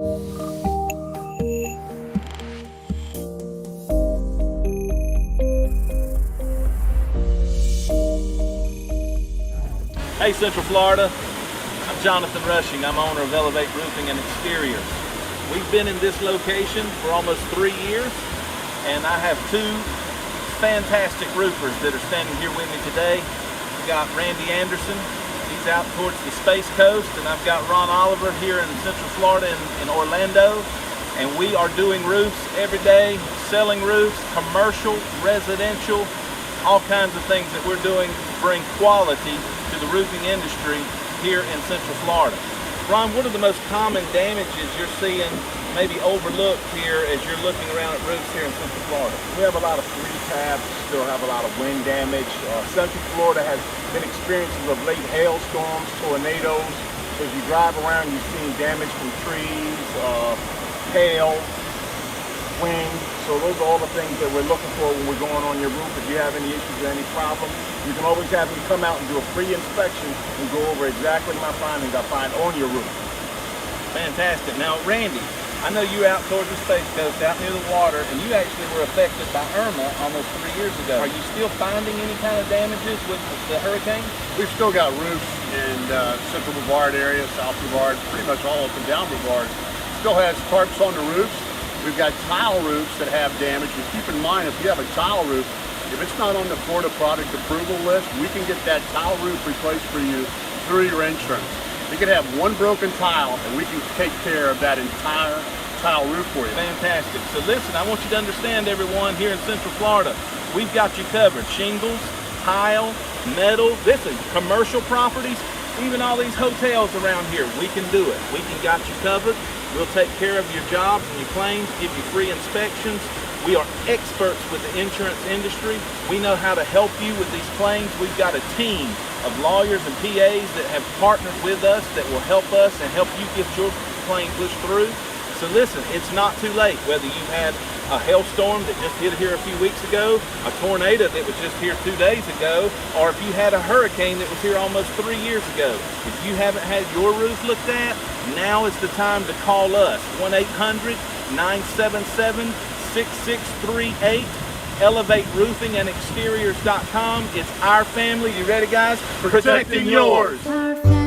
Hey Central Florida, I'm Jonathan Rushing. I'm owner of Elevate Roofing and Exteriors. We've been in this location for almost 3 years, and I have two fantastic roofers that are standing here with me today. We've got Randy Anderson, he's out towards the Space Coast, and I've got Ron Oliver here in Central Florida in Orlando. And we are doing roofs every day, selling roofs, commercial, residential, all kinds of things that we're doing to bring quality to the roofing industry here in Central Florida. Ron, what are the most common damages you're seeing maybe overlooked here as you're looking around at roofs here in Central Florida? We have a lot of three tabs, still have a lot of wind damage. Central Florida has been experiencing of late hailstorms, tornadoes. So as you drive around, you're seeing damage from trees, hail, wind. So those are all the things that we're looking for when we're going on your roof. If you have any issues or any problems, you can always have me come out and do a free inspection and go over exactly my findings I find on your roof. Fantastic. Now, Randy, I know you're out towards the Space Coast, out near the water, and you actually were affected by Irma almost 3 years ago. Are you still finding any kind of damages with the hurricane? We've still got roofs in Central Brevard area, South Brevard, pretty much all up and down Brevard. Still has tarps on the roofs. We've got tile roofs that have damage. And keep in mind, if you have a tile roof, if it's not on the Florida product approval list, we can get that tile roof replaced for you through your insurance. You could have one broken tile and we can take care of that entire tile roof for you. Fantastic. So listen, I want you to understand, everyone, here in Central Florida, we've got you covered. Shingles, tile, metal, listen, commercial properties, even all these hotels around here, we can do it. We can got you covered. We'll take care of your jobs and your claims, give you free inspections. We are experts with the insurance industry. We know how to help you with these claims. We've got a team of lawyers and PAs that have partnered with us that will help us and help you get your claim pushed through. So listen, it's not too late. Whether you've had a hailstorm that just hit here a few weeks ago, a tornado that was just here 2 days ago, or if you had a hurricane that was here almost 3 years ago. If you haven't had your roof looked at, now is the time to call us. 1-800-977-6638. ElevateRoofingandExteriors.com. It's our family. You ready, guys? Protecting yours. Our family.